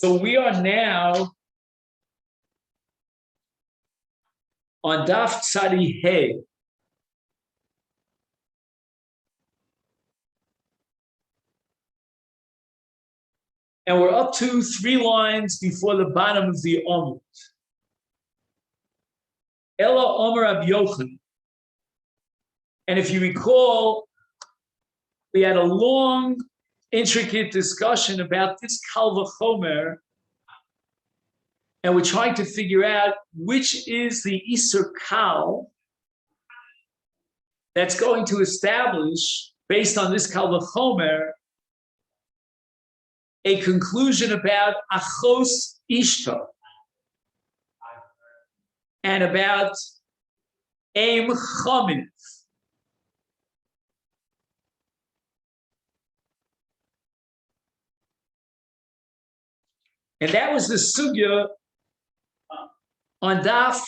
So we are now on Daf Tzadi Hey. And we're up to 3 lines before the bottom of the Amud. Ella Omer Ab Yochanan. And if you recall, we had a long, intricate discussion about this Kal V'chomer, and we're trying to figure out which is the Isur Kal that's going to establish, based on this Kal V'chomer, a conclusion about Achos Ishta and about Aim Chamin. And that was the sugya on Daf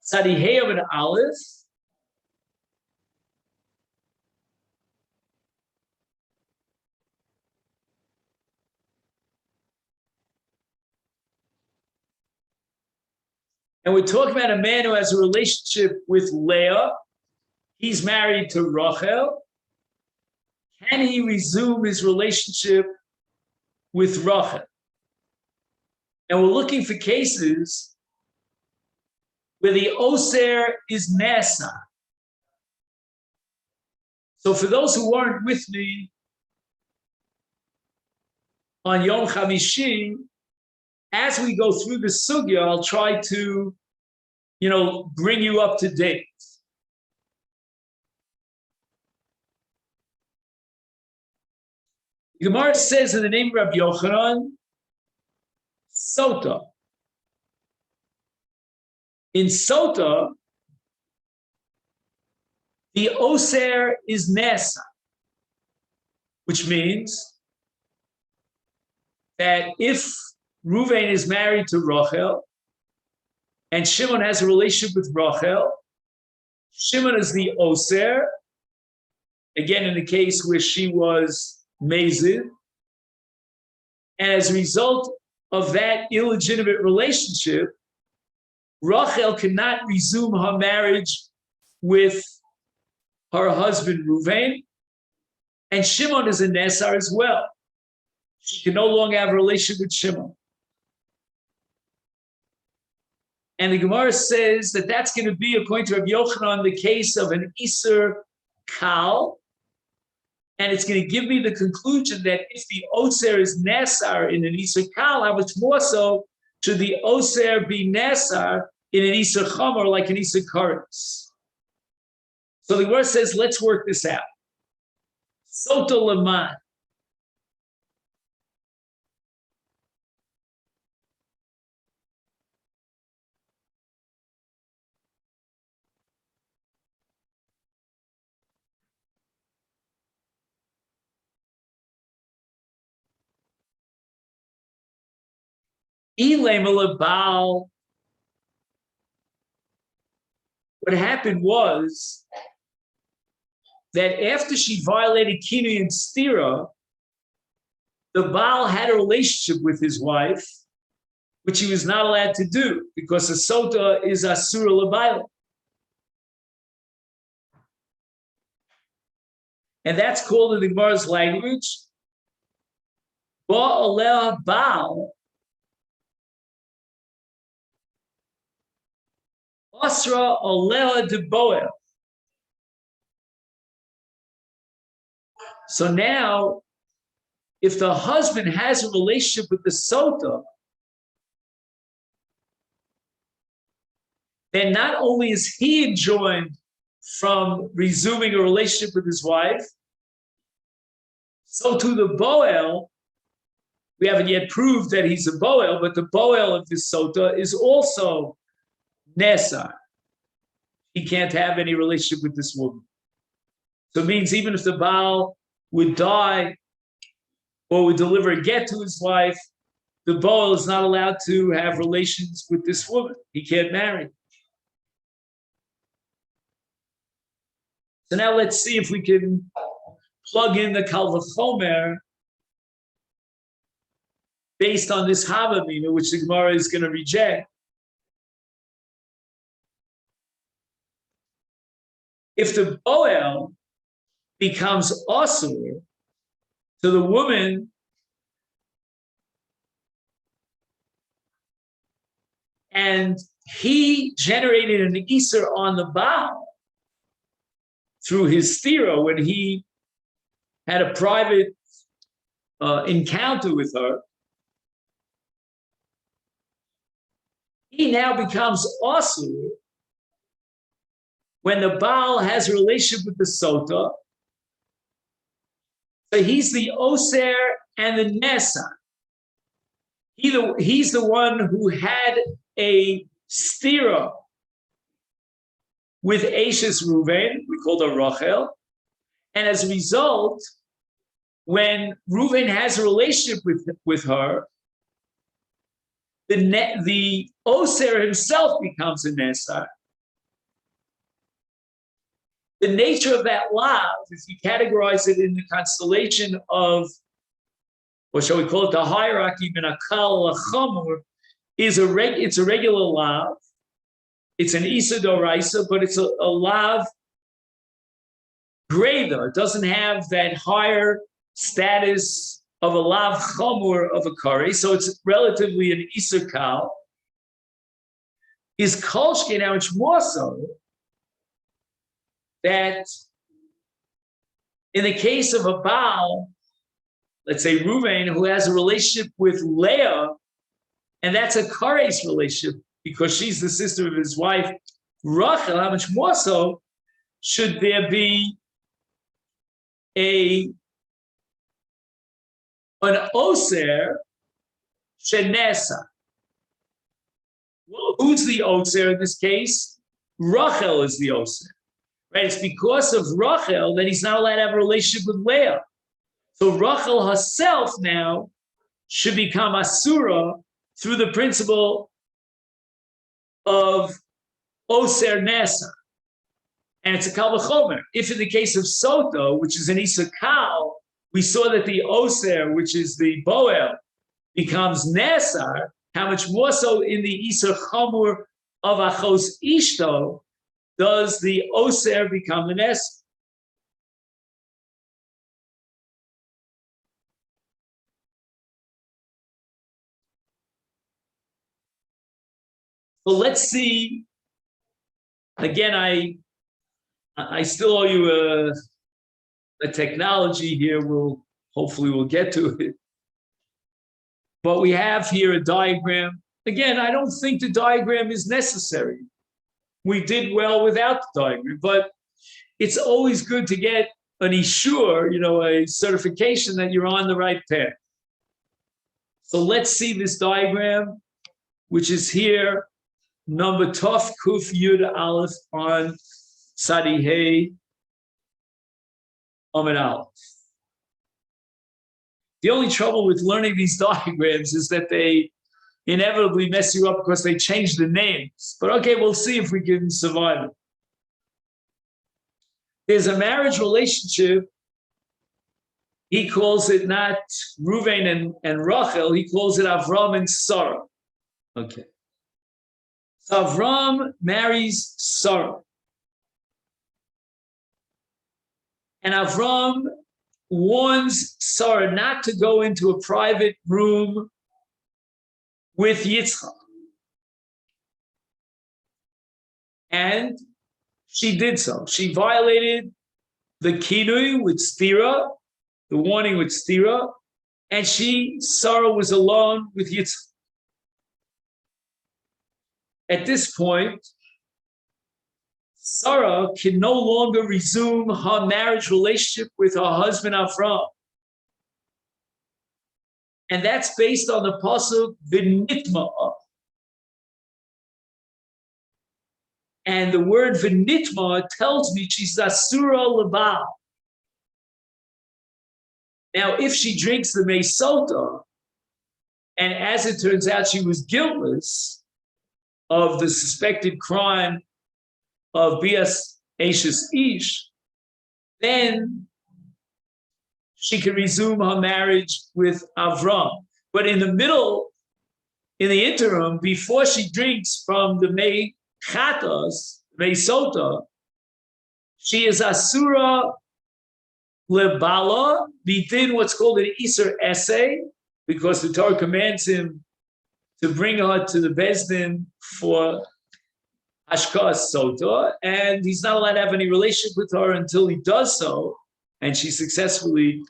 Tzadi Hey and Aleph. And we're talking about a man who has a relationship with Leah. He's married to Rachel. Can he resume his relationship with Rachel? And we're looking for cases where the Oser is Nasa. So for those who weren't with me on Yom Chamishi, as we go through the sugya, I'll try to, bring you up to date. The Gemara says in the name of Rabbi Yochanan, Sota. In Sota, the Oser is Nesa, which means that if Ruvain is married to Rachel, and Shimon has a relationship with Rachel, Shimon is the Oser, again in the case where she was Mezid, and as a result of that illegitimate relationship, Rachel cannot resume her marriage with her husband Ruvain, and Shimon is a Nesar as well. She can no longer have a relationship with Shimon. And the Gemara says that that's going to be, according to Rabbi Yochanan, the case of an Isur Kal. And it's going to give me the conclusion that if the Oser is Nesar in an Isur Kal, how much more so should the Oser be Nesar in an Isur Chomer, like an Isur Karetz? So the Gemara says, let's work this out. Sota Laman. What happened was that after she violated Kinu and Stira, the Baal had a relationship with his wife, which he was not allowed to do because a Sota is Asura L'Baila. And that's called in the Gemara's language, Ba'aleh Baal, Asra Aleha de Boel. So now, if the husband has a relationship with the Sota, then not only is he enjoined from resuming a relationship with his wife, so to the Boel, we haven't yet proved that he's a Boel, but the Boel of the Sota is also Nesar. He can't have any relationship with this woman. So it means even if the Baal would die or would deliver a get to his wife, the Baal is not allowed to have relations with this woman. He can't marry. So now let's see if we can plug in the Kal V'chomer based on this Havamina, which the Gemara is going to reject. If the Boel becomes Asur to the woman, and he generated an Isser on the Baal through his stira when he had a private encounter with her, he now becomes Asur when the Baal has a relationship with the Sota. So he's the Oser and the Nesa. He's the one who had a stira with Ashes Ruvain, we called her Rachel, and as a result, when Ruvain has a relationship with her, the Oser himself becomes a Nesar. The nature of that lav, if you categorize it in the constellation of, or shall we call it the hierarchy, min akal lachamur, it's a regular lav. It's an Isa Doraisa, but it's a lav greater. It doesn't have that higher status of a lav chamur of a kari, so it's relatively an Isa kal. Is kolshkin now much more so that in the case of a Baal, let's say Ruvain, who has a relationship with Leah, and that's a Kares relationship because she's the sister of his wife, Rachel, how much more so should there be an Oser Shenesa? Well, who's the Oser in this case? Rachel is the Oser. Right? It's because of Rachel that he's not allowed to have a relationship with Leah. So Rachel herself now should become Asura through the principle of Oser Nesa. And it's a Kal V'chomer. If in the case of Soto, which is an Isa Kal, we saw that the Oser, which is the Boel, becomes Nesar, how much more so in the Isa Chamur of Achos Ishto does the Oser become the Nesar? So let's see. Again, I still owe you a technology here. Hopefully we'll get to it. But we have here a diagram. Again, I don't think the diagram is necessary. We did well without the diagram, but it's always good to get an ishur, a certification that you're on the right path. So let's see this diagram, which is here. Number Tov Kuf Yud Aleph on Sadi Hey Amid Aleph. The only trouble with learning these diagrams is that they inevitably mess you up because they change the names. But okay, we'll see if we can survive it. There's a marriage relationship. He calls it not Ruvain and Rachel. He calls it Avram and Sarah. Okay. So Avram marries Sarah. And Avram warns Sarah not to go into a private room with Yitzchak. And she did so. She violated the kinui with stira, the warning with stira, and Sarah was alone with Yitzchak. At this point, Sarah can no longer resume her marriage relationship with her husband Avram. And that's based on the pasuk v'nitma'a. And the word v'nitma'a tells me she's asura l'bal. Now, if she drinks the meisota, and as it turns out she was guiltless of the suspected crime of bias ashes ish, then she can resume her marriage with Avram. But in the interim, before she drinks from the Mei Chatos, Mei Sota, she is Asura Lebala, within what's called an Isser essay, because the Torah commands him to bring her to the Bezdin for Ashkas Sota, and he's not allowed to have any relationship with her until he does so, and she successfully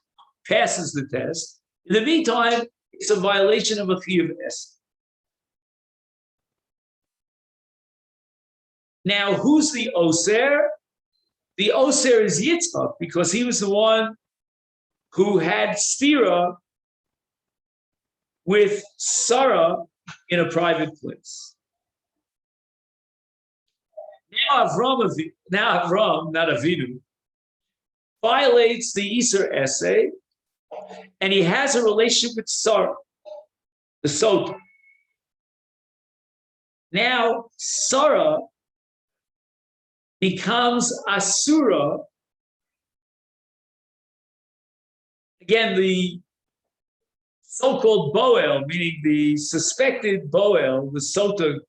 passes the test. In the meantime, it's a violation of a Chiyuv Esed. Now, who's the Oser? The Oser is Yitzchak, because he was the one who had stira with Sarah in a private place. Now Avram, not Avinu, violates the Isser essay, and he has a relationship with Sarah, the Sota. Now Sarah becomes Asura. Again, the so-called Boel, meaning the suspected Boel, the Sota,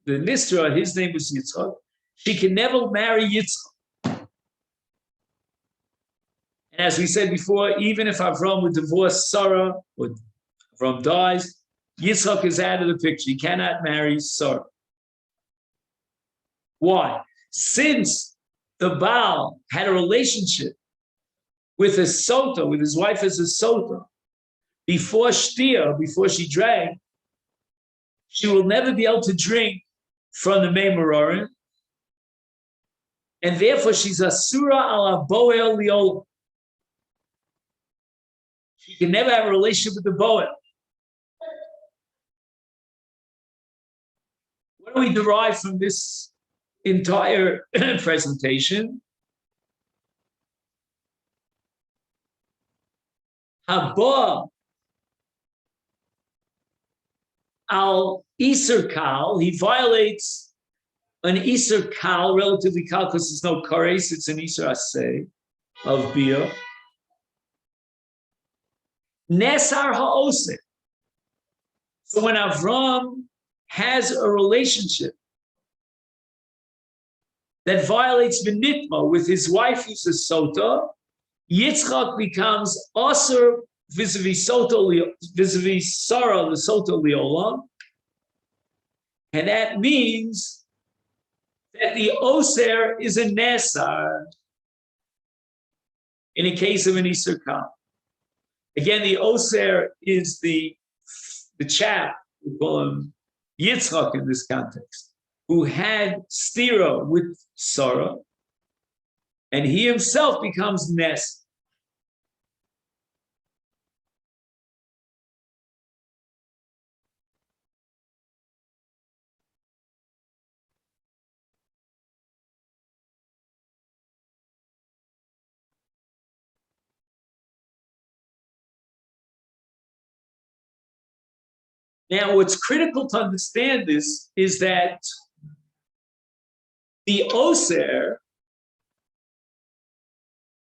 the Nistra, his name was Yitzchak. She can never marry Yitzchak. And as we said before, even if Avram would divorce Sarah, or Avram dies, Yitzchak is out of the picture. He cannot marry Sarah. Why? Since the Baal had a relationship with a Sota, with his wife as a Sota, before Shtia, before she drank, she will never be able to drink from the Mei Merorim, and therefore she's Asura ala Boel Liola. She can never have a relationship with the Boel. What do we derive from this entire presentation? Haba al Iser Kal, he violates an Iser Kal, relatively Kal, because there's no Kares, it's an Iser Aseh of Bia. Nesar Ha'oseh. So when Avram has a relationship that violates V'nitma with his wife who's a Sota, Yitzchak becomes Aser vis-a-vis Sota, vis-a-vis Sarah, the Sota Liola, and that means that the Oser is a Nesar in a case of an Iser Kal. Again, the Oser is the chap, we call him Yitzchak in this context, who had stira with Sarah, and he himself becomes Nes. Now, what's critical to understand this is that the Oser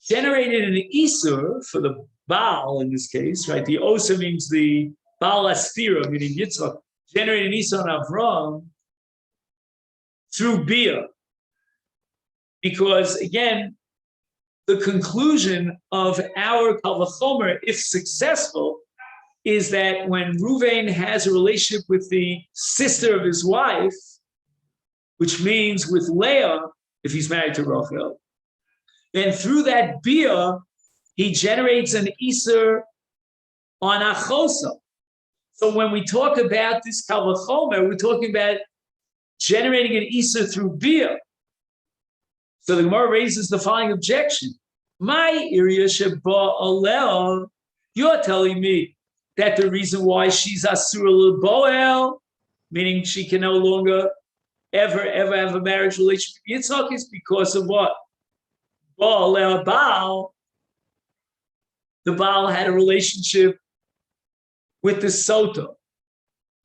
generated an Isur for the Baal in this case, right? The Oser means the Baal Astira, meaning Yitzchak, generated an Isur on Avram through Bia. Because again, the conclusion of our Kal Vachomer, if successful, is that when Ruvain has a relationship with the sister of his wife, which means with Leah, if he's married to Rachel, then through that Bia, he generates an Isur on Achosa. So when we talk about this Kal Vachomer, we're talking about generating an Isur through Bia. So the Gemara raises the following objection. My area Sheba Alel, you're telling me that the reason why she's Asura Boel, meaning she can no longer ever have a marriage relationship with Yitzchak, is because of what? Baal, the Baal had a relationship with the Sota,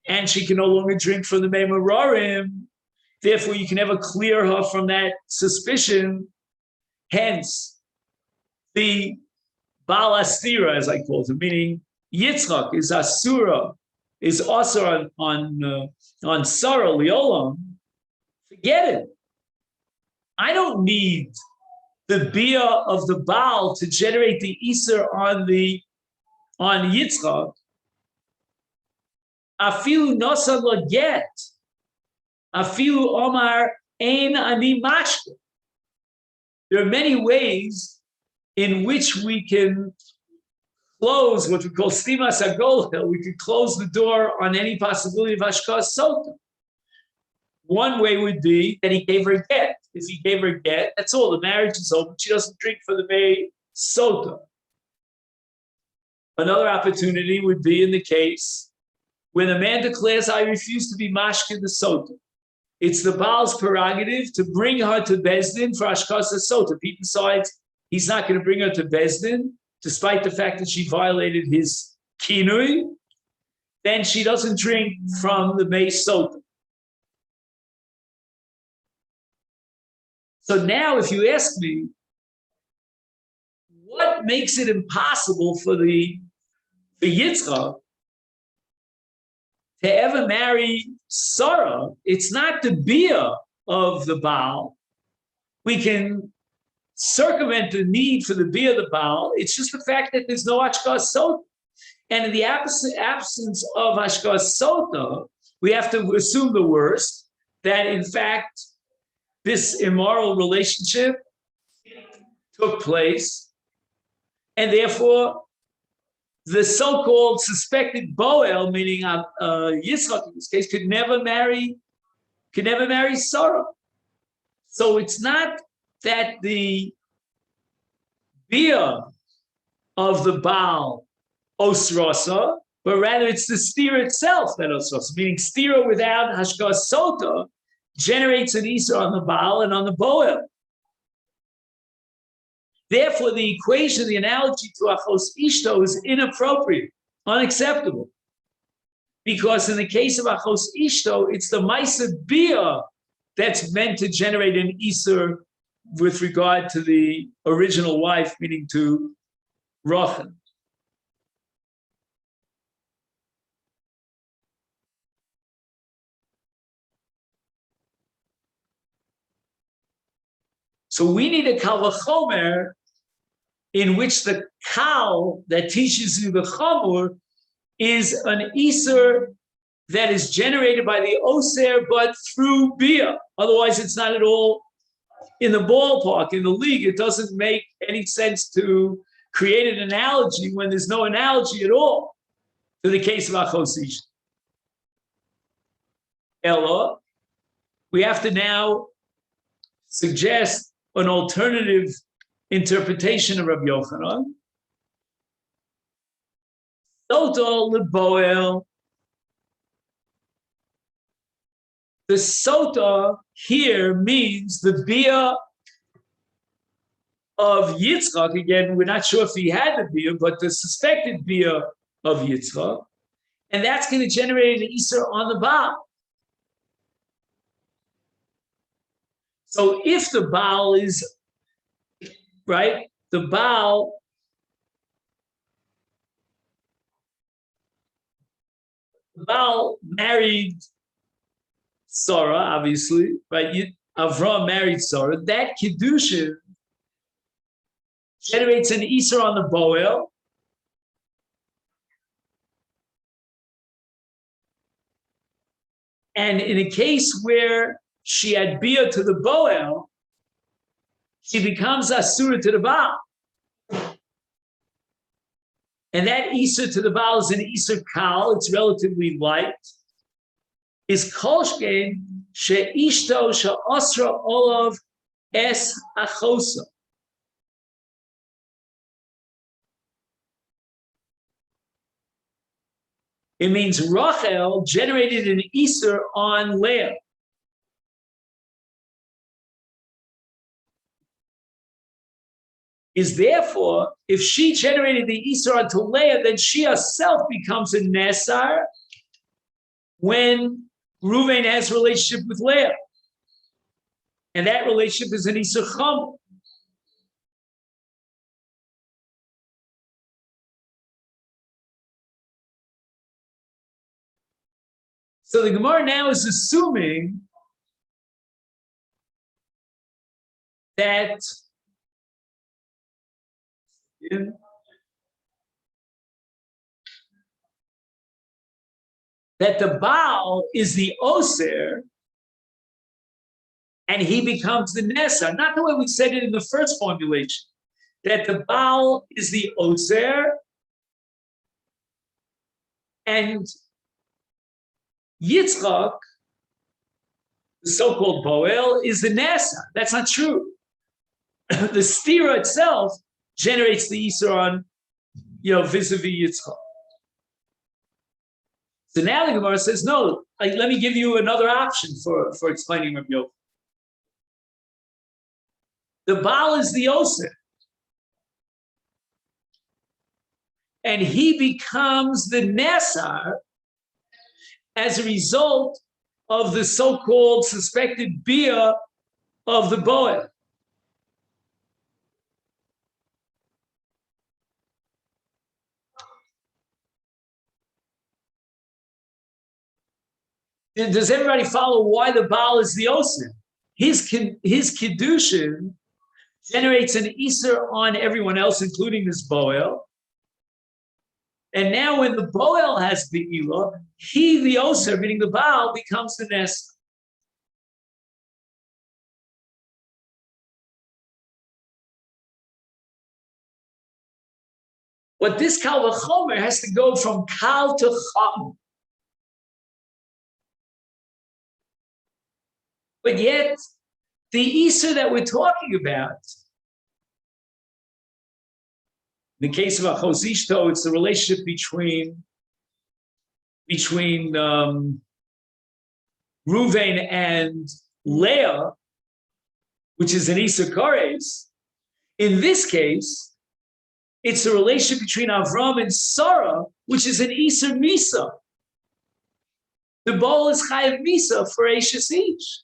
and she can no longer drink from the Mei Merorim. Therefore, you can never clear her from that suspicion. Hence, the Baal Astira, as I call it, meaning Yitzchak is asura, is asur on Sarah Leolam, forget it. I don't need the bia of the Baal to generate the Isser on Yitzchak. Afilu nosa laget. Afilu omar ein ani mashke. There are many ways in which we can close what we call stimas agola. We could close the door on any possibility of hashkas sota. One way would be that he gave her a get. If he gave her a get, that's all. The marriage is open. She doesn't drink for the May sota. Another opportunity would be in the case when a man declares, I refuse to be mashkin the sota. It's the Baal's prerogative to bring her to Bezdin for Ashkas sota. He decides he's not going to bring her to Bezdin, despite the fact that she violated his kinui. Then she doesn't drink from the May sota. So now, if you ask me, what makes it impossible for Yitzchak to ever marry Sarah? It's not the bia of the Baal. We can circumvent the need for the bia of the Baal. It's just the fact that there's no Ashkas Sota. And in the absence of Ashkas Sota, we have to assume the worst, that in fact, this immoral relationship took place, and therefore the so-called suspected Boel, meaning Yitzchak in this case, could never marry Sarah. So it's not that the bia of the Baal osrasa, but rather it's the stira itself that osrasa, meaning stira without hashkas sota generates an Isra on the Baal and on the Boel. Therefore, the equation, the analogy to Achos Ishto is inappropriate, unacceptable. Because in the case of Achos Ishto, it's the Maisa Bia that's meant to generate an Isra with regard to the original wife, meaning to Rachel. So we need a kal v'chomer in which the kal that teaches you the chamur is an iser that is generated by the oser, but through bia. Otherwise, it's not at all in the ballpark, in the league. It doesn't make any sense to create an analogy when there's no analogy at all to the case of Achos Ishto. Ella, we have to now suggest an alternative interpretation of Rabbi Yochanan. Sota leboel. The sota here means the bia of Yitzchak. Again, we're not sure if he had the bia, but the suspected bia of Yitzchak. And that's going to generate an Isser on the Baal. So if the Baal is, right, the Baal married Sarah, obviously, right? Avram married Sarah. That Kiddushin generates an Isser on the Boel. And in a case where she had bia to the Boel, she becomes asura to the Baal. And that Isser to the Baal is an Isser kal, it's relatively light. Is kolshkein she'ishto she'osra olav es achosa. It means Rachel generated an Isser on Leah. Is therefore, if she generated the Isser onto Leah, then she herself becomes a Nesar when Reuven has a relationship with Leah. And that relationship is an Isser Chum. So the Gemara now is assuming that the Baal is the Oser and he becomes the Nesa. Not the way we said it in the first formulation, that the Baal is the Oser and Yitzchak, the so-called Boel, is the Nesa. That's not true. The stira itself generates the Isser on, vis-a-vis Yitzchak. So now the Gemara says, no, let me give you another option for explaining Rabbi Yochanan. The Baal is the Osir. And he becomes the Nesar as a result of the so-called suspected Bia of the Boel. And does everybody follow why the Baal is the Osir? His Kiddushin generates an Isser on everyone else, including this Boel. And now when the Boel has the Ilah, he, the Osir, meaning the Baal, becomes the Nesa. But this Kal v'chomer has to go from Kal to Chom. But yet, the Isser that we're talking about, in the case of Achos Ishto, it's the relationship between Ruvain and Leah, which is an Isser Kares. In this case, it's the relationship between Avram and Sarah, which is an Isser Misa. The Baal is Chayav Misa for Eishes Ish.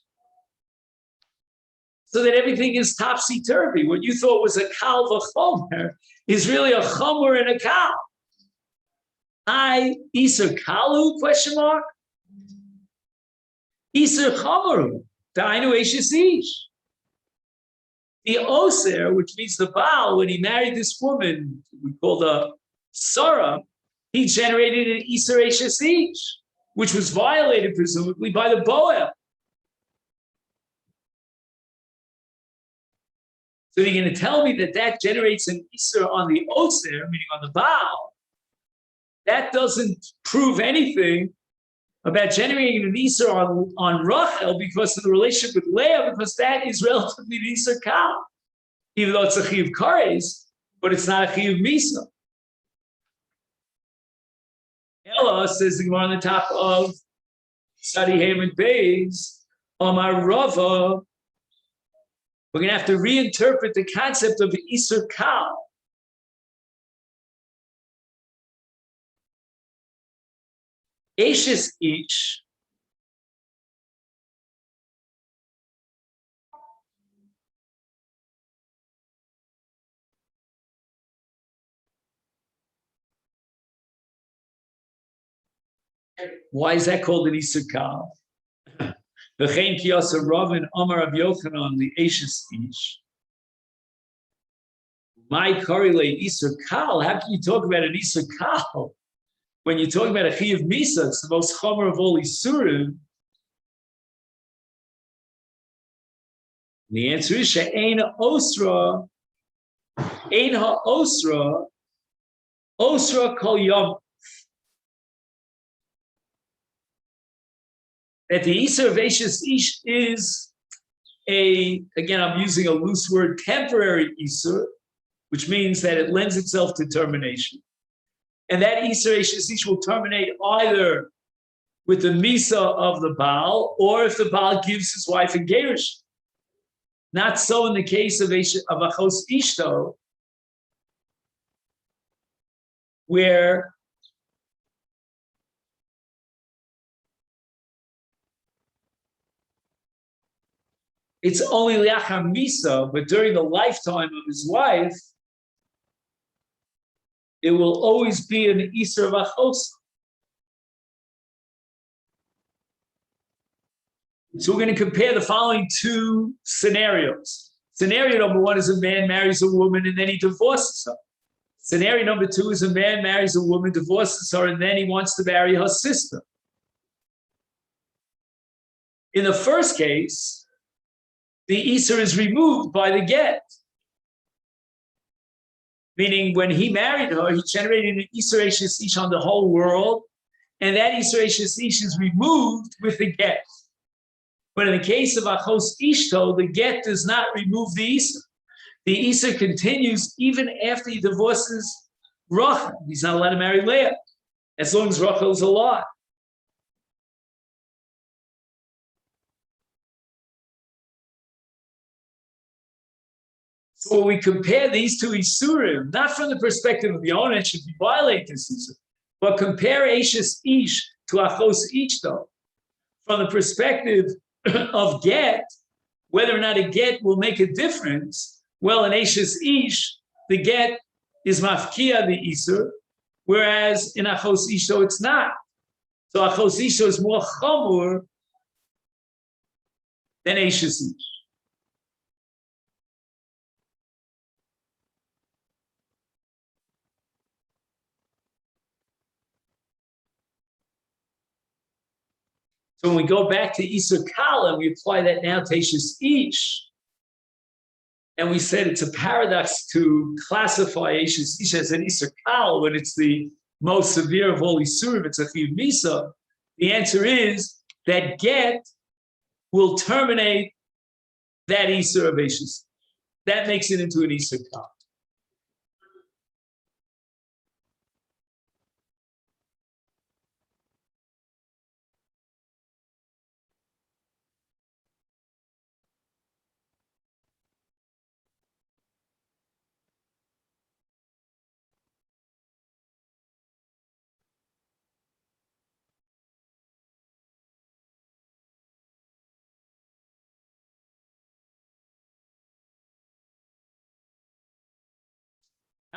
So that everything is topsy-turvy. What you thought was a Kal v'chomer is really a chomer and a Kal. Iser Kalu, question mark? Iser chomeru, Dainu Eishes Ish. The Oser, which means the Baal, when he married this woman, we call her Sarah, he generated an Iser Eishes Ish, which was violated presumably by the Boel. So you're going to tell me that generates an Isser on the Oser, meaning on the Baal. That doesn't prove anything about generating an Isser on Rachel because of the relationship with Leah, because that is relatively the Isser Kal. Even though it's a Chiyuv Kares, but it's not a Chiyuv Misa. Ella says the Gemara on the top of Sadi Haman Beis, Amar Rava. We're going to have to reinterpret the concept of Isser Kal. Eishes Ish why is that called an Isser Kal? V'chein ki yasa Rav and Amar Rav Yochanan the Eishes Ish. My correlate Isser Kal. How can you talk about an Isser Kal when you're talking about a Chiyuv Misa? It's the most chomer of all Isurim. The answer is she'ein osra, ein ha'osra, osra kol yom. That the Isser of Eishes Ish is again, I'm using a loose word, temporary Isser, which means that it lends itself to termination. And that Isser Eishes Ish will terminate either with the Misa of the Baal, or if the Baal gives his wife a Gerish. Not so in the case of Achos Ishto, where it's only Liachar Misa, but during the lifetime of his wife, it will always be an Isser of Achos. So we're going to compare the following two scenarios. Scenario number one is a man marries a woman and then he divorces her. Scenario number two is a man marries a woman, divorces her, and then he wants to marry her sister. In the first case, the Isser is removed by the get. Meaning when he married her, he generated an Isser Eishes Ish on the whole world, and that Isser Eishes Ish is removed with the get. But in the case of Achos Ishto, the get does not remove the Isser. The Isser continues even after he divorces Rachel. He's not allowed to marry Leah, as long as Rachel is alive. So when we compare these two Isurim, not from the perspective of the owner, should we violate this Isur, but compare Eishes Ish to Achos Ishto, from the perspective of get, whether or not a get will make a difference. Well, in Eishes Ish, the get is mafkia the Isur, whereas in Achos Ishto it's not. So Achos Ishto is more chamur than Eishes Ish. So when we go back to Isur Kal and we apply that now to Eishes Ish, and we said it's a paradox to classify Eishes Ish as an Isur Kal when it's the most severe of all Isurim, it's a Chiyuv Misa. The answer is that get will terminate that Isur of Eishes. That makes it into an Isur Kal.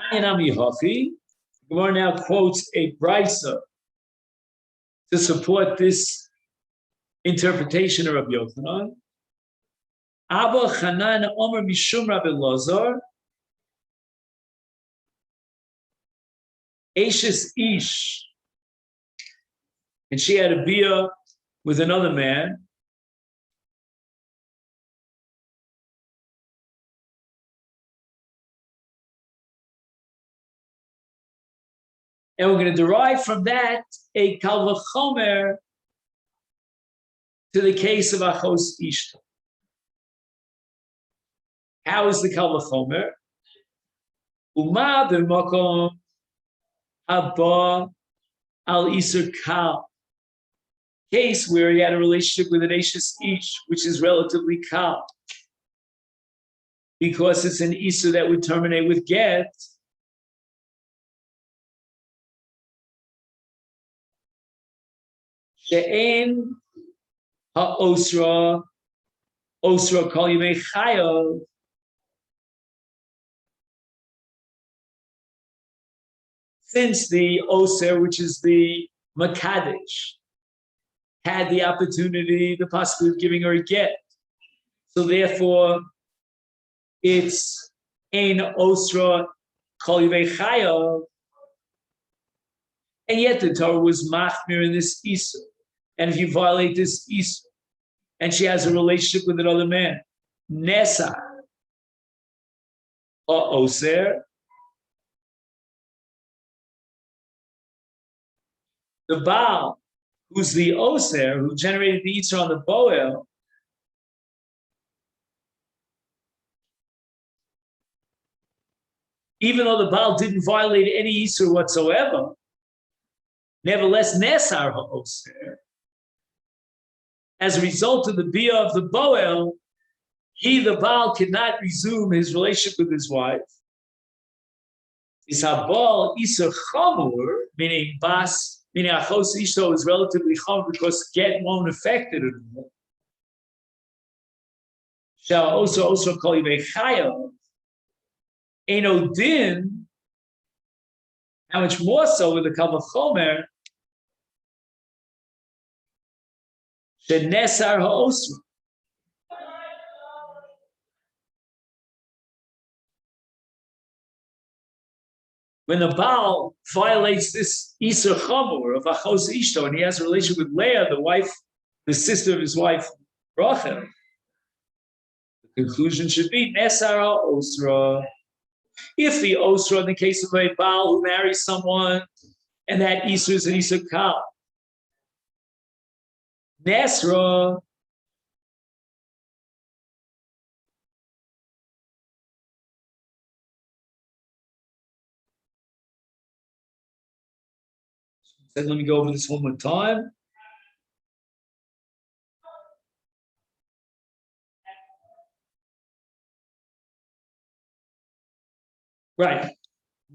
The Gemara now quotes a brisa to support this interpretation of Rabbi Yochanan. Abba Chanan Omer Mishum Rabbi Lazar Eishes Ish, and she had a bia with another man. And we're going to derive from that a kal v'chomer to the case of Achos Ishto. How is the kal v'chomer? Uma b'makom haba al Isur Kal. Case where he had a relationship with an Eishes Ish, which is relatively kal, because it's an Isur that would terminate with get. She'en ha'osra kol yimei chayav. Since the oser, which is the makadesh, had the opportunity, the possibility of giving her a get, so therefore it's ein osra kol yimei chayav. And yet the Torah was machmir in this Isur. And if you violate this Isur, and she has a relationship with another man, Nesa or Oser, the Baal, who's the Oser, who generated the Isur on the Boel, even though the Baal didn't violate any Isur whatsoever, nevertheless, Nesar ha'oser, as a result of the bia of the Boel, he, the Baal, cannot resume his relationship with his wife. Is habal Isur chamur, meaning bas, meaning Achos Ishto is relatively chamur because get won't affect it anymore. Shall also call you chayav. Eno din. How much more so with the kal v'chomer? shenesar ha'osra. When the Baal violates this Isur Chamur of Achos Ishto, and he has a relation with Leah, the wife, the sister of his wife, Rachel, the conclusion should be Nesar Osra. If the Osra, in the case of a Baal who marries someone, and that Isur is an Isur Kal, Nesra, let me go over this one more time. Right.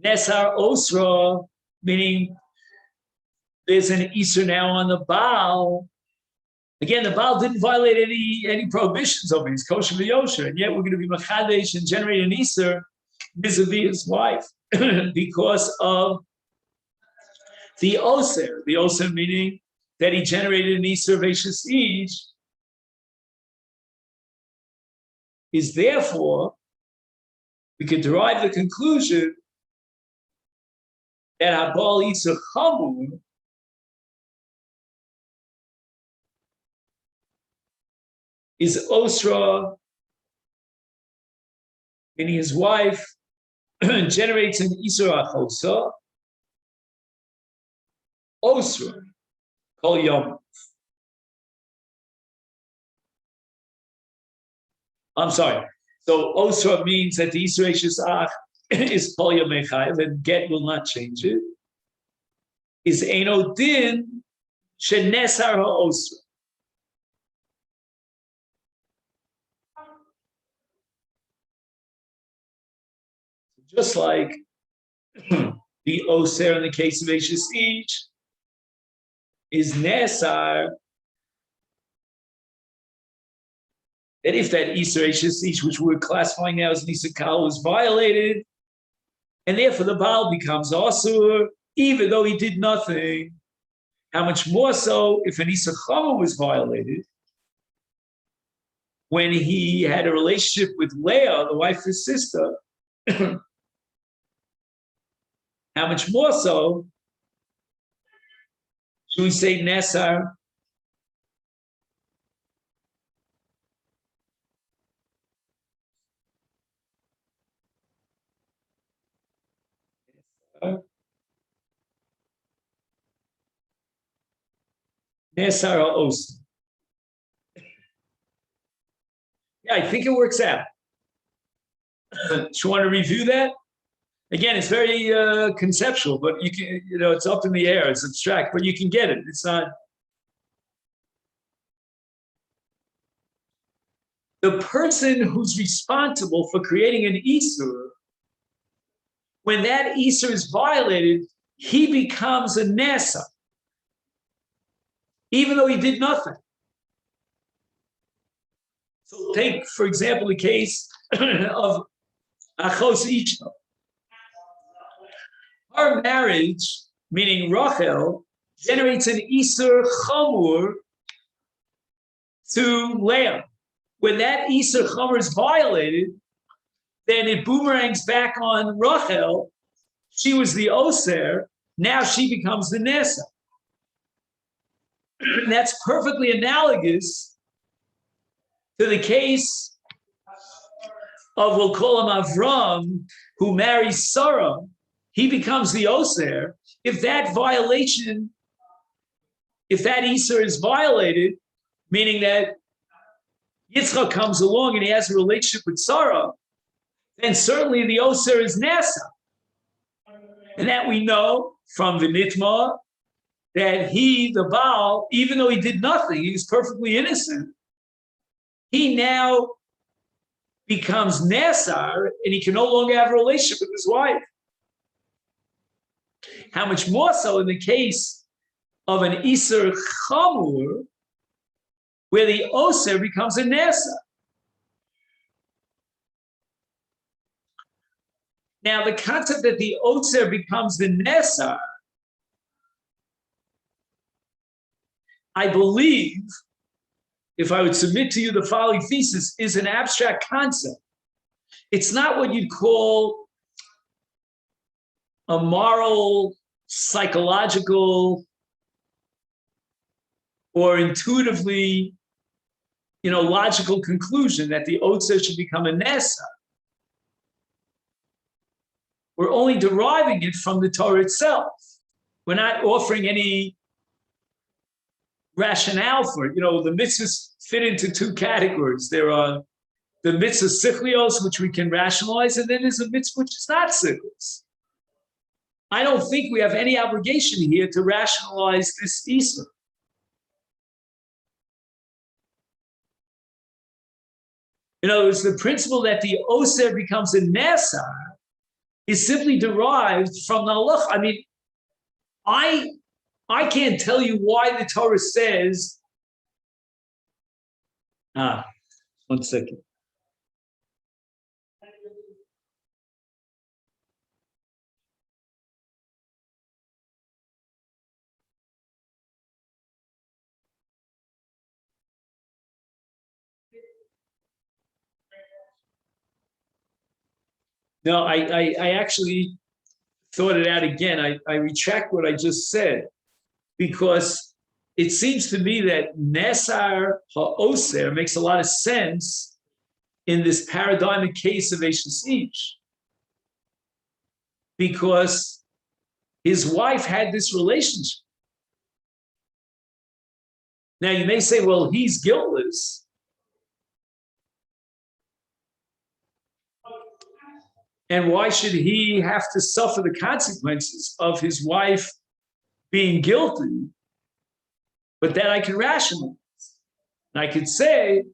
Nesar Osra, meaning there's an Isur now on the Baal. Again, the Baal didn't violate any prohibitions over his kosher v'yosher, and yet we're going to be machadesh and generate an Isur vis-a-vis his wife because of the Oser. The Oser meaning that he generated an Isur v'eshes ish is therefore, we can derive the conclusion that Habal Isur Chamur is Osra, meaning his wife generates an Isur Achosa, Osra, Kol Yom. I'm sorry. So Osra means that the Isur Eishes Ach is Kol Yom Echayev, and get will not change it. Is Eino Din Shenesar HaOsra. Just like the Oser in the case of Eishes Ish is Nesar, that if that Isur Eishes Ish, which we're classifying now as Isur Kal, was violated, and therefore the Baal becomes Asur, even though he did nothing. How much more so if an Isur Chamur was violated when he had a relationship with Leah, the wife of his sister. How much more so should we say Nesar? Nesar Os. Yeah, I think it works out. Do you want to review that? Again, it's very conceptual, but you can, it's up in the air, it's abstract, but you can get it. It's not. The person who's responsible for creating an Isur, when that Isur is violated, he becomes a Nesa, even though he did nothing. So take, for example, the case of Achos Ishto. Her marriage, meaning Rachel, generates an Isur Chamur to Leah. When that Isur Chamur is violated, then it boomerangs back on Rachel. She was the Oser, now she becomes the Nesa. And that's perfectly analogous to the case of, we'll call him Avram, who marries Sarah. He becomes the Oser. If that violation, if that Isur is violated, meaning that Yitzchak comes along and he has a relationship with Sarah, then certainly the Oser is Nasa. And that we know from the Nitma, that he, the Baal, even though he did nothing, he was perfectly innocent, he now becomes Nasar and he can no longer have a relationship with his wife. How much more so in the case of an Isur Chamur, where the Oser becomes a Nesa. Now, the concept that the Oser becomes the Nesa, I believe, if I would submit to you the following thesis, is an abstract concept. It's not what you'd call a moral, psychological, or intuitively, logical conclusion that the Otzer should become a Nesa. We're only deriving it from the Torah itself. We're not offering any rationale for it. The mitzvahs fit into two categories. There are the mitzvah sichlios, which we can rationalize, and then there's a mitzvah which is not sichlios. I don't think we have any obligation here to rationalize this Isur. In other words, the principle that the Oser becomes a Nesar is simply derived from the halacha. I mean, I can't tell you why the Torah says. One second. No, I actually thought it out again. I retract what I just said, because it seems to me that Nesar HaOser makes a lot of sense in this paradigmic case of Eshes Ish, because his wife had this relationship. Now, you may say, well, he's guiltless. And why should he have to suffer the consequences of his wife being guilty? But that I can rationalize. And I could say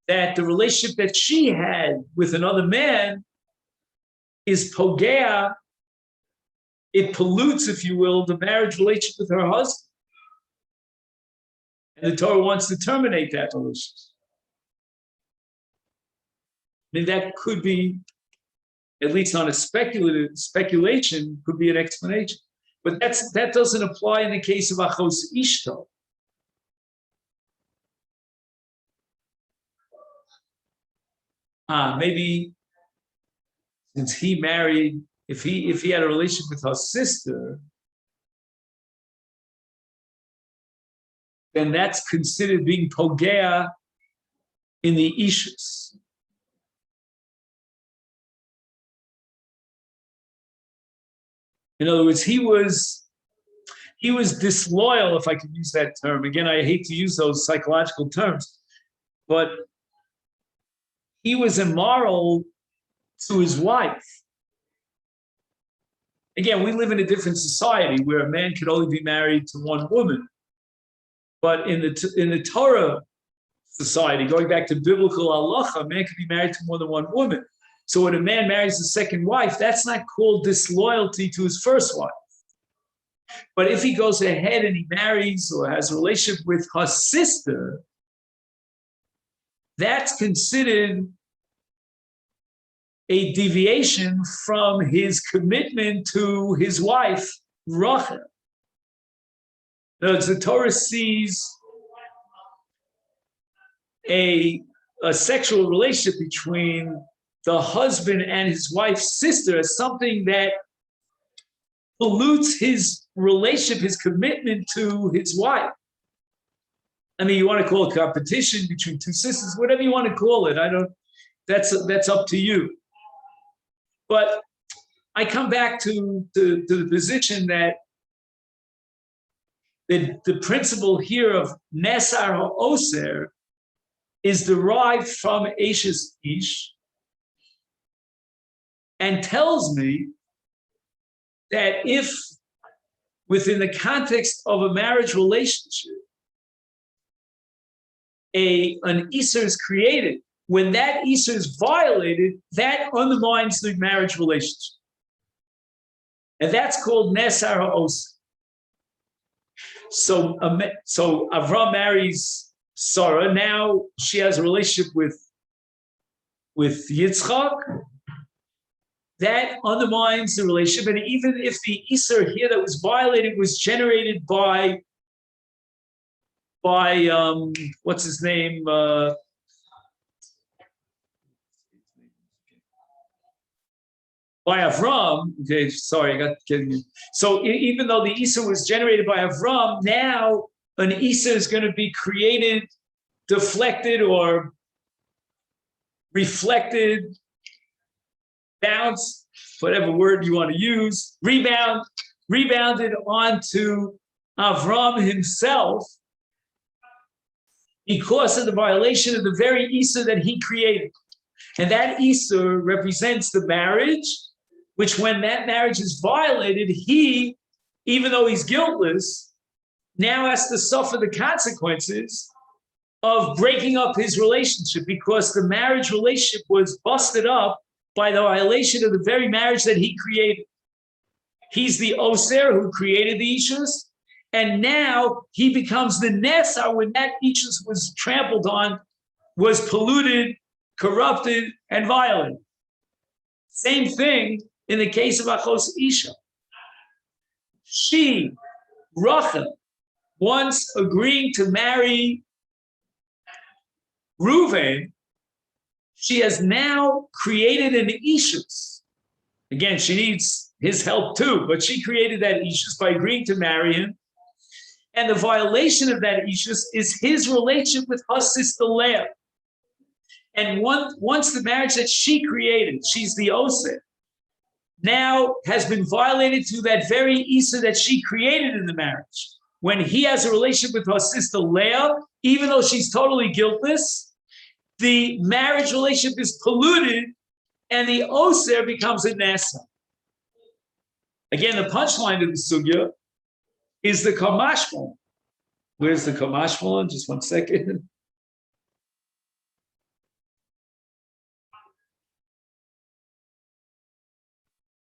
that the relationship that she had with another man is pogea. It pollutes, if you will, the marriage relationship with her husband. And the Torah wants to terminate that relationship. I mean, that could be, at least on a speculation, could be an explanation. But that doesn't apply in the case of Achos Ishto. Maybe since he married, if he had a relationship with her sister, then that's considered being pogea in the ishus. In other words, he was disloyal, if I could use that term. Again, I hate to use those psychological terms, but he was immoral to his wife. Again, we live in a different society where a man could only be married to one woman. But in the Torah society, going back to biblical halacha, a man could be married to more than one woman. So when a man marries a second wife, that's not called disloyalty to his first wife. But if he goes ahead and he marries or has a relationship with her sister, that's considered a deviation from his commitment to his wife, Rachel. In other words, the Torah sees a sexual relationship between the husband and his wife's sister as something that pollutes his relationship, his commitment to his wife. I mean, you want to call it competition between two sisters, whatever you want to call it. That's up to you. But I come back to the position that the principle here of Nesar HaOser is derived from Eshes Ish, and tells me that if, within the context of a marriage relationship, an Isser is created, when that Isser is violated, that undermines the marriage relationship. And that's called Nesar HaOser. So Avram marries Sarah. Now she has a relationship with Yitzchak. That undermines the relationship. And even if the Isser here that was violated was generated by by what's his name? By Avram. Okay, sorry, I got kidding you. So even though the Isa was generated by Avram, now an Isa is going to be created, deflected, or reflected, bounced, whatever word you want to use, rebounded onto Avram himself because of the violation of the very Isa that he created. And that Isa represents the marriage, which when that marriage is violated, he, even though he's guiltless, now has to suffer the consequences of breaking up his relationship because the marriage relationship was busted up by the violation of the very marriage that he created. He's the Oser who created the Ishus, and now he becomes the Nesa when that Ishus was trampled on, was polluted, corrupted, and violated. Same thing in the case of Achos Isha. She, Rachel, once agreeing to marry Reuven, she has now created an Ishus. Again, she needs his help too, but she created that Ishus by agreeing to marry him. And the violation of that Ishus is his relationship with her sister Leah. And once the marriage that she created, she's the Oseh, now has been violated through that very Isa that she created in the marriage. When he has a relationship with her sister Leah, even though she's totally guiltless, the marriage relationship is polluted and the Oser becomes a Nesa. Again, the punchline of the Sugya is the Kamashmon. Where's the Kamashmon? Just 1 second.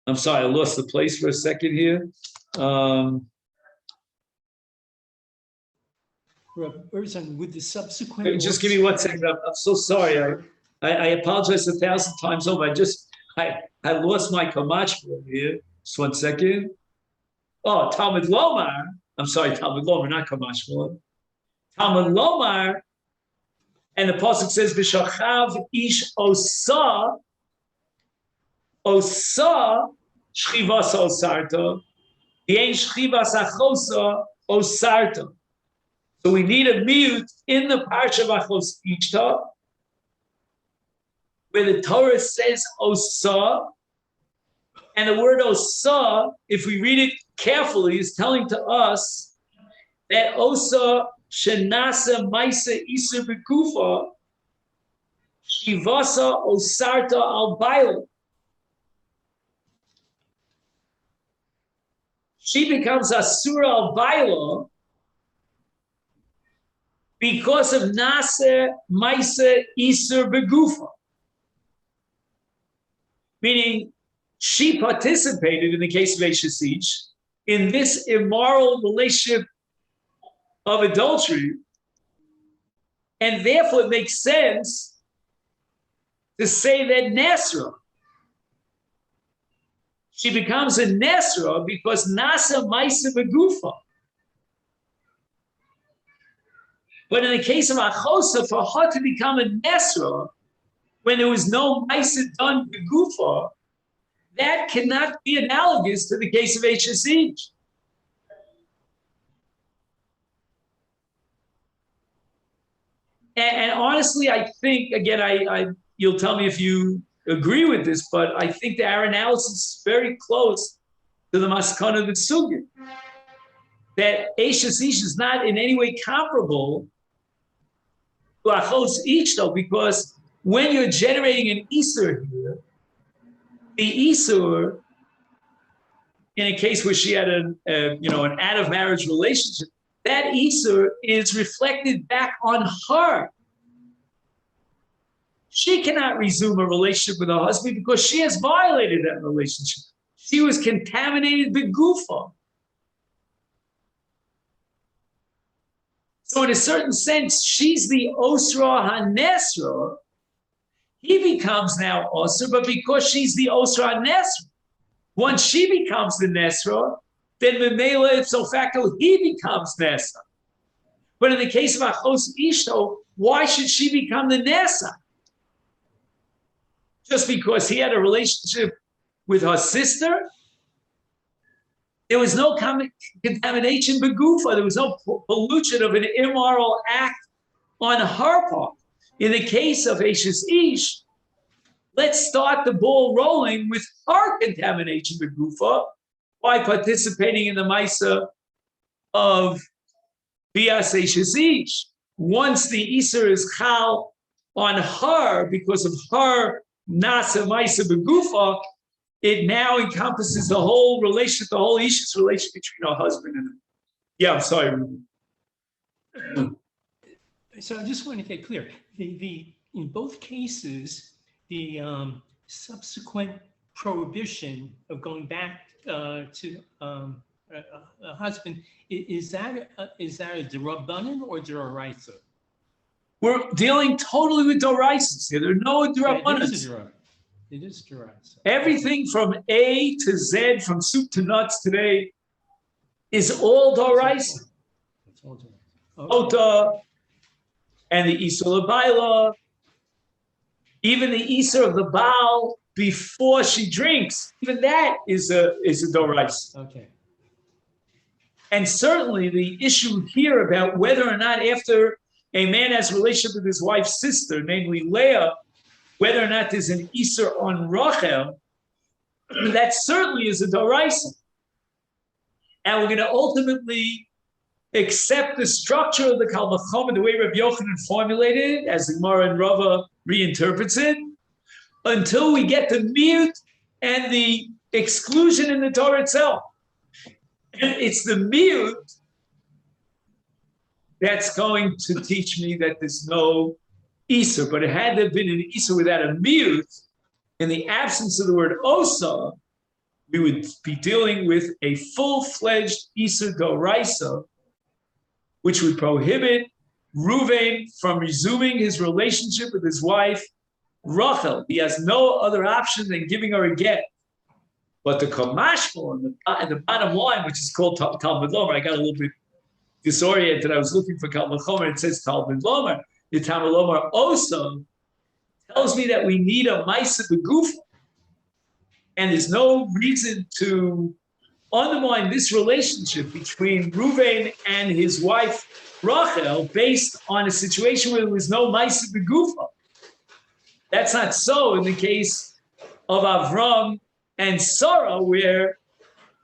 I'm sorry, I lost the place for a second here. With the subsequent. Just give me 1 second. I'm so sorry. I apologize 1,000 times over. I lost my Kamashmon here. Just 1 second. Oh, Talmud Lomar. I'm sorry, Talmud Lomar, not Kamashmon. Talmud Lomar, and the pasuk says, "V'shachav ish osa shchivas osarta, v'yein shchivas achosa osarta." So we need a mute in the parsha of Achos Ishta, where the Torah says osa, and the word osa, if we read it carefully, is telling to us that osa shenasa maisa isa bekufa shivasa osarta al baila. She becomes asura al baila because of nasa maisa isa begufa, meaning she participated, in the case of Eishasich, in this immoral relationship of adultery, and therefore it makes sense to say that Nesra, she becomes a Nesra because Nasa Maisa Begufa. But in the case of Achosa, for her to become a Nesra, when there was no Maisa done Begufa, that cannot be analogous to the case of Eishasich. And honestly, I think, again, you'll tell me if you agree with this, but I think our analysis is very close to the Maskana of the Sugya, that Eishasich is not in any way comparable to Achos Ishto, because when you're generating an Isur here, the Isur, in a case where she had an out of marriage relationship, that Isur is reflected back on her. She cannot resume a relationship with her husband because she has violated that relationship. She was contaminated with Gufa. So in a certain sense, she's the Osra HaNesra. He becomes now Osra, but because she's the Osra HaNesra, once she becomes the Nesra, then Memela, ipso facto, he becomes Nesra. But in the case of Achos Ishto, why should she become the Nesa? Just because he had a relationship with her sister? There was no contamination begufa. There was no pollution of an immoral act on her part. In the case of Eshes Ish, let's start the ball rolling with her contamination begufa by participating in the Maisa of Bias Eshes Ish. Once the Isser is chal on her because of her Nasa Maisa begufa, it now encompasses the whole relationship, the whole Ish's relationship between her husband and her. Yeah, I'm sorry. So I just want to get clear. In both cases, the subsequent prohibition of going back to a husband, is that a derabbanan or deraisa? We're dealing totally with doraisas here. There are no derabbanans. It is deraisa. Everything from A to Z, from soup to nuts today, is all doraisa. It's all deraisa. Ota and the Isur Labaila, even the Isur of the Baal before she drinks, even that is a doraisa. Okay. And certainly the issue here about whether or not after a man has a relationship with his wife's sister, namely Leah, whether or not there's an Isur on Rachel, that certainly is a doraisa. And we're going to ultimately accept the structure of the Kal Vachomer, the way Rabbi Yochanan formulated it, as the Gemara and Rava reinterprets it, until we get the miyut and the exclusion in the Torah itself. And it's the miyut that's going to teach me that there's no Isur. But had there been an Isur without a miyut, in the absence of the word osa, we would be dealing with a full-fledged Isur doraisa, which would prohibit Reuven from resuming his relationship with his wife, Rachel. He has no other option than giving her a get. But the Kamashmal and the bottom line, which is called Talmud Lomer, I got a little bit disoriented. I was looking for Talmud Lomer, it says Talmud Lomer. The Talmud Lomer also tells me that we need a Maisa Begufa. And there's no reason to undermine this relationship between Reuven and his wife, Rachel, based on a situation where there was no Maisa Begufa. That's not so in the case of Avram and Sarah, where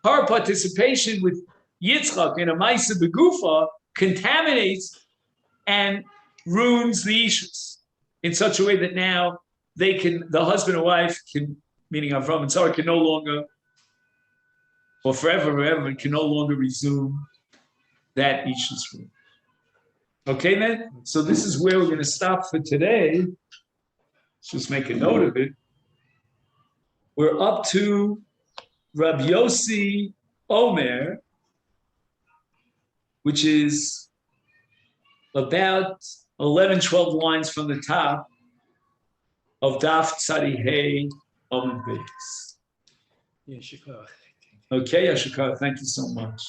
her participation with Yitzchak in a Maisa Begufa contaminates and ruins the issues in such a way that now the husband and wife can, meaning Avram and Sarah, can no longer, or forever, can no longer resume that issue's room. Okay, then? So this is where we're going to stop for today. Let's just make a note of it. We're up to Rabbi Yossi Omer, which is about 11, 12 lines from the top of Daf Tzadi Hey Amud Beis. Yeshikah. Okay, Yeshikah, thank you so much.